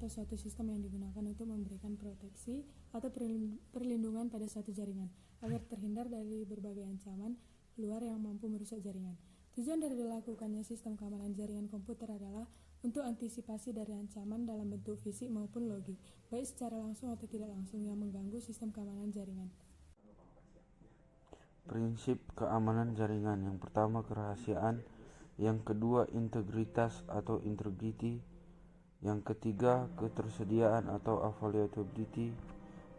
adalah suatu sistem yang digunakan untuk memberikan proteksi atau perlindungan pada suatu jaringan agar terhindar dari berbagai ancaman luar yang mampu merusak jaringan. Tujuan dari dilakukannya sistem keamanan jaringan komputer adalah untuk antisipasi dari ancaman dalam bentuk fisik maupun logik, baik secara langsung atau tidak langsung, yang mengganggu sistem keamanan jaringan. Prinsip keamanan jaringan: yang pertama, kerahasiaan; yang kedua, integritas atau integrity; yang ketiga, ketersediaan atau availability;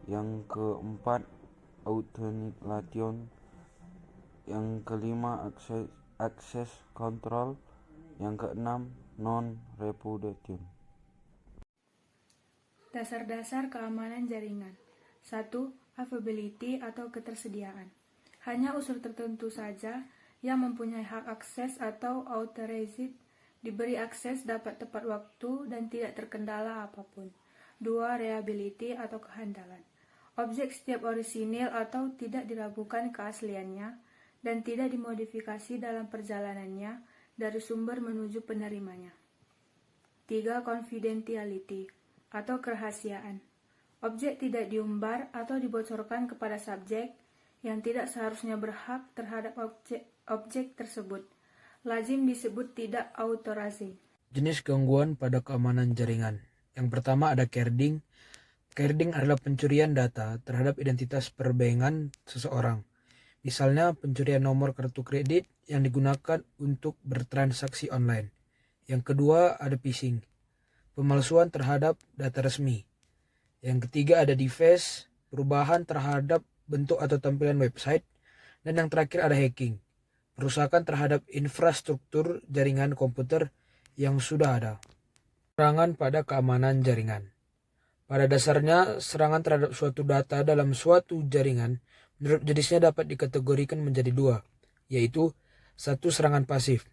yang keempat, authentication; yang kelima, access control; yang keenam, non-repudiation. Dasar-dasar keamanan jaringan. 1. Availability atau ketersediaan. Hanya unsur tertentu saja yang mempunyai hak akses atau authorized diberi akses dapat tepat waktu dan tidak terkendala apapun. 2. Reliability atau kehandalan. Objek setiap orisinil atau tidak diragukan keasliannya dan tidak dimodifikasi dalam perjalanannya dari sumber menuju penerimanya. 3. Confidentiality atau kerahasiaan. Objek tidak diumbar atau dibocorkan kepada subjek yang tidak seharusnya berhak terhadap objek tersebut. Lazim disebut tidak authorized. Jenis gangguan pada keamanan jaringan. Yang pertama ada carding. Carding adalah pencurian data terhadap identitas perbankan seseorang. Misalnya pencurian nomor kartu kredit yang digunakan untuk bertransaksi online. Yang kedua ada phishing, pemalsuan terhadap data resmi. Yang ketiga ada deface, perubahan terhadap bentuk atau tampilan website. Dan yang terakhir ada hacking, perusakan terhadap infrastruktur jaringan komputer yang sudah ada. Serangan pada keamanan jaringan. Pada dasarnya, serangan terhadap suatu data dalam suatu jaringan menurut jenisnya dapat dikategorikan menjadi dua, yaitu satu, serangan pasif,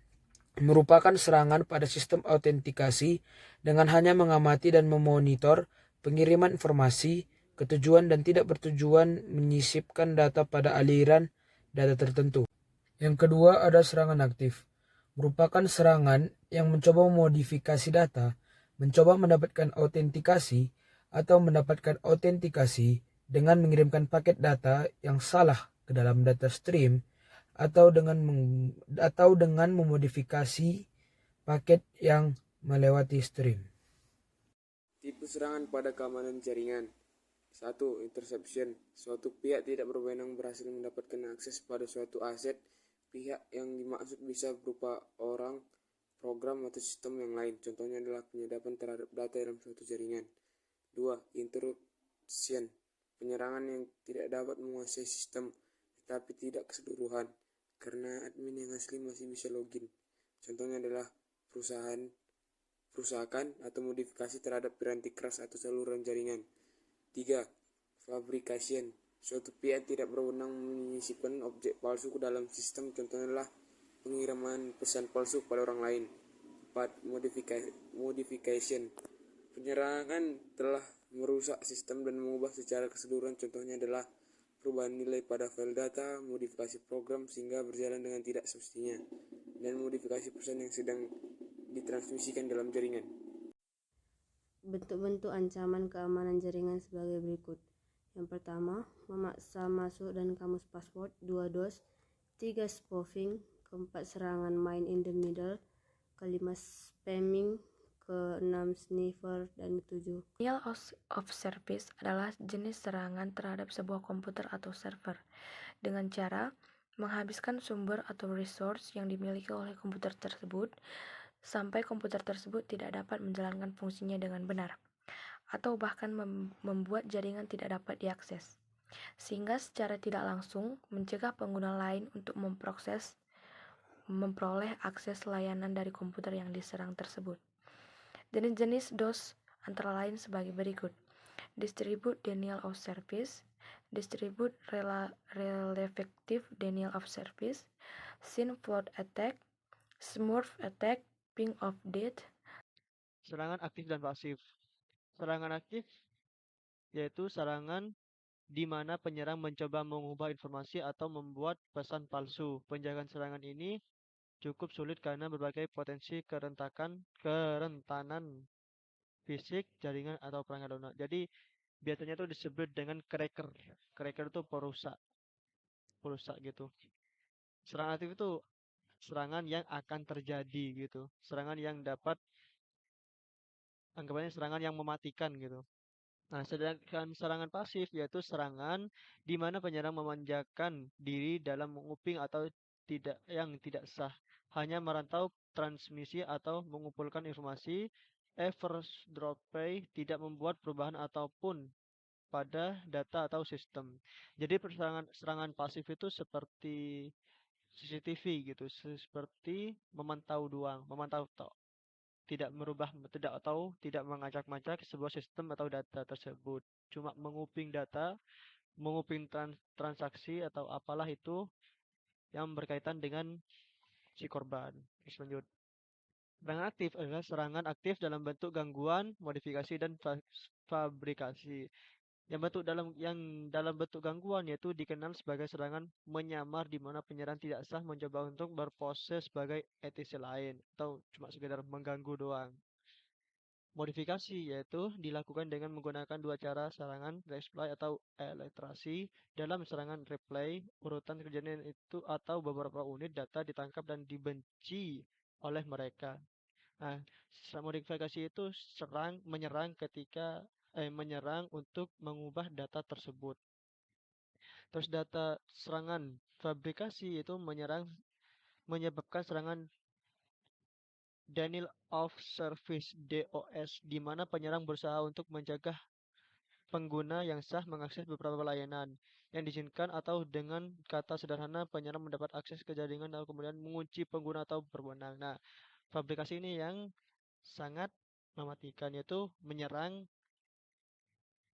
merupakan serangan pada sistem autentikasi dengan hanya mengamati dan memonitor pengiriman informasi, ketujuan dan tidak bertujuan menyisipkan data pada aliran data tertentu. Yang kedua ada serangan aktif, merupakan serangan yang mencoba memodifikasi data, mencoba mendapatkan autentikasi atau mendapatkan autentikasi dengan mengirimkan paket data yang salah ke dalam data stream atau dengan memodifikasi paket yang melewati stream. Tipe serangan pada keamanan jaringan. 1. Interception. Suatu pihak tidak berwenang berhasil mendapatkan akses pada suatu aset. Pihak yang dimaksud bisa berupa orang, program, atau sistem yang lain. Contohnya adalah penyadapan terhadap data dalam suatu jaringan. 2. Intrusion. Penyerangan yang tidak dapat menguasai sistem, tetapi tidak keseluruhan, karena admin yang asli masih bisa login. Contohnya adalah perusakan atau modifikasi terhadap piranti keras atau saluran jaringan. 3. Fabrication. Suatu pihak tidak berwenang menyisipkan objek palsu ke dalam sistem, contohnya adalah pengiriman pesan palsu kepada orang lain. 4. Modification. Penyerangan telah merusak sistem dan mengubah secara keseluruhan, contohnya adalah perubahan nilai pada file data, modifikasi program sehingga berjalan dengan tidak semestinya, dan modifikasi pesan yang sedang ditransmisikan dalam jaringan. Bentuk-bentuk ancaman keamanan jaringan sebagai berikut. Yang pertama, memaksa masuk dan kamus password. 2. DOS. 3. Spoofing. 4. Serangan man in the middle. 5. Spamming. 6. Sniffer. Dan 7. Denial of service adalah jenis serangan terhadap sebuah komputer atau server dengan cara menghabiskan sumber atau resource yang dimiliki oleh komputer tersebut sampai komputer tersebut tidak dapat menjalankan fungsinya dengan benar, atau bahkan membuat jaringan tidak dapat diakses, sehingga secara tidak langsung mencegah pengguna lain untuk memperoleh akses layanan dari komputer yang diserang tersebut. Jenis-jenis DOS antara lain sebagai berikut: Distribute Denial of Service, Distribute Relative Denial of Service, Scene Flood Attack, Smurf Attack, Ping of Death. Serangan aktif dan pasif. Serangan aktif yaitu serangan di mana penyerang mencoba mengubah informasi atau membuat pesan palsu. Penjagaan serangan ini cukup sulit karena berbagai potensi kerentanan fisik, jaringan, atau perangkat lunak. Jadi biasanya itu disebut dengan cracker. Cracker itu perusak gitu. Serangan aktif itu serangan yang akan terjadi gitu. Serangan yang dapat anggapannya serangan yang mematikan gitu. Nah, sedangkan serangan pasif yaitu serangan di mana penyerang memanjakan diri dalam menguping atau tidak sah, hanya merantau transmisi atau mengumpulkan informasi, drop tidak membuat perubahan ataupun pada data atau sistem. Jadi serangan pasif itu seperti CCTV gitu, seperti memantau doang, memantau tidak merubah tidak atau tidak mengacak-ngacak sebuah sistem atau data tersebut. Cuma menguping data, menguping transaksi atau apalah itu yang berkaitan dengan si korban. Terus lanjut. Serangan aktif adalah serangan aktif dalam bentuk gangguan, modifikasi, dan fabrikasi. Yang dalam bentuk gangguan yaitu dikenal sebagai serangan menyamar di mana penyerang tidak sah mencoba untuk berpose sebagai etisi lain atau cuma sekedar mengganggu doang. Modifikasi yaitu dilakukan dengan menggunakan dua cara serangan replay atau elektrasi. Dalam serangan replay, urutan kejadian itu atau beberapa unit data ditangkap dan dibenci oleh mereka. Nah, modifikasi itu menyerang untuk mengubah data tersebut. Terus data serangan fabrikasi itu menyebabkan serangan denial of service (DOS), di mana penyerang berusaha untuk mencegah pengguna yang sah mengakses beberapa layanan yang diizinkan, atau dengan kata sederhana penyerang mendapat akses ke jaringan lalu kemudian mengunci pengguna atau berwenang. Nah, fabrikasi ini yang sangat mematikan, yaitu menyerang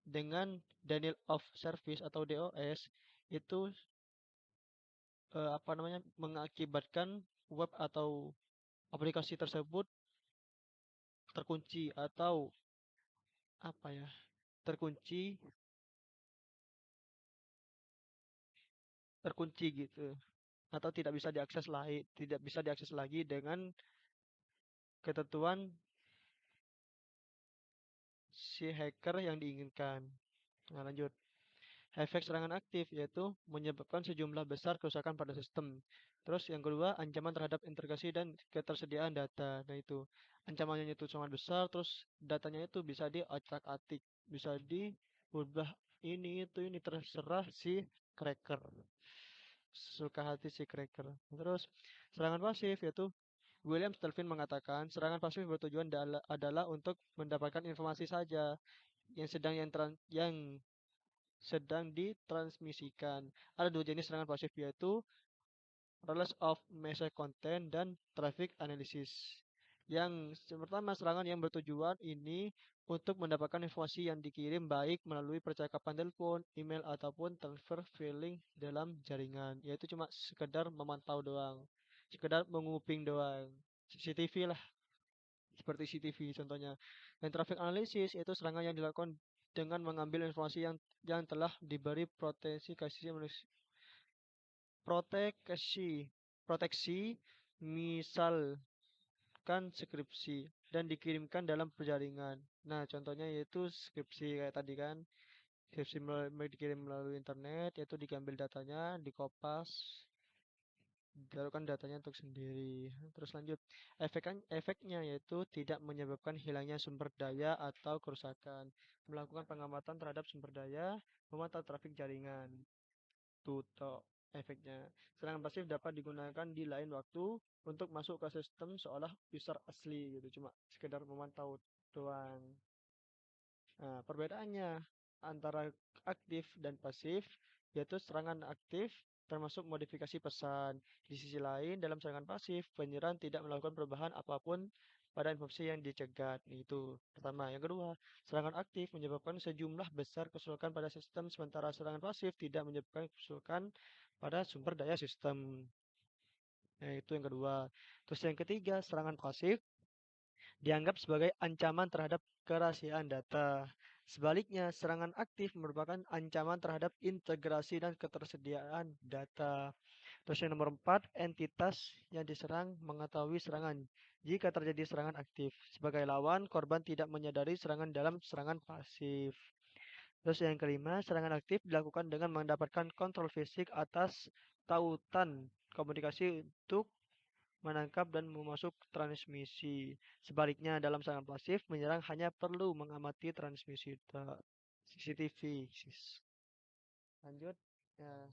dengan denial of service atau DOS itu mengakibatkan web atau aplikasi tersebut terkunci atau terkunci terkunci gitu, atau tidak bisa diakses lagi dengan ketentuan si hacker yang diinginkan. Nah, lanjut. Efek serangan aktif yaitu menyebabkan sejumlah besar kerusakan pada sistem. Terus yang kedua, ancaman terhadap integrasi dan ketersediaan data. Nah, itu ancamannya itu sangat besar, terus datanya itu bisa diacak-atik, bisa diubah ini terserah si cracker. Suka hati si cracker. Terus serangan pasif yaitu William Stelvin mengatakan serangan pasif bertujuan adalah untuk mendapatkan informasi saja yang sedang ditransmisikan. Ada dua jenis serangan pasif yaitu release of message content dan traffic analysis. Yang pertama, serangan yang bertujuan ini untuk mendapatkan informasi yang dikirim baik melalui percakapan telepon, email, ataupun transfer filing dalam jaringan. Yaitu cuma sekedar memantau doang, sekedar menguping doang. CCTV lah, seperti CCTV contohnya. Dan traffic analysis yaitu serangan yang dilakukan dengan mengambil informasi yang telah diberi proteksi, misalkan skripsi, dan dikirimkan dalam perjaringan. Nah, contohnya yaitu skripsi kayak tadi kan, skripsi dikirim melalui internet, yaitu diambil datanya, dikopas, dilakukan datanya untuk sendiri. Terus lanjut, efeknya yaitu tidak menyebabkan hilangnya sumber daya atau kerusakan, melakukan pengamatan terhadap sumber daya, memantau trafik jaringan. Tutok efeknya. Serangan pasif dapat digunakan di lain waktu untuk masuk ke sistem seolah user asli gitu, cuma sekedar memantau doang. Nah, perbedaannya antara aktif dan pasif yaitu serangan aktif termasuk modifikasi pesan. Di sisi lain, dalam serangan pasif, penyerang tidak melakukan perubahan apapun pada informasi yang dicegat. Itu pertama. Yang kedua, serangan aktif menyebabkan sejumlah besar kerusakan pada sistem, sementara serangan pasif tidak menyebabkan kerusakan pada sumber daya sistem. Nah, itu yang kedua. Terus yang ketiga, serangan pasif dianggap sebagai ancaman terhadap kerahasiaan data. Sebaliknya, serangan aktif merupakan ancaman terhadap integrasi dan ketersediaan data. Terus yang nomor 4, entitas yang diserang mengetahui serangan. Jika terjadi serangan aktif, sebagai lawan, korban tidak menyadari serangan dalam serangan pasif. Terus yang kelima, serangan aktif dilakukan dengan mendapatkan kontrol fisik atas tautan komunikasi untuk menangkap dan memasuk transmisi. Sebaliknya, dalam serangan pasif, menyerang hanya perlu mengamati transmisi CCTV. Lanjut. Ya,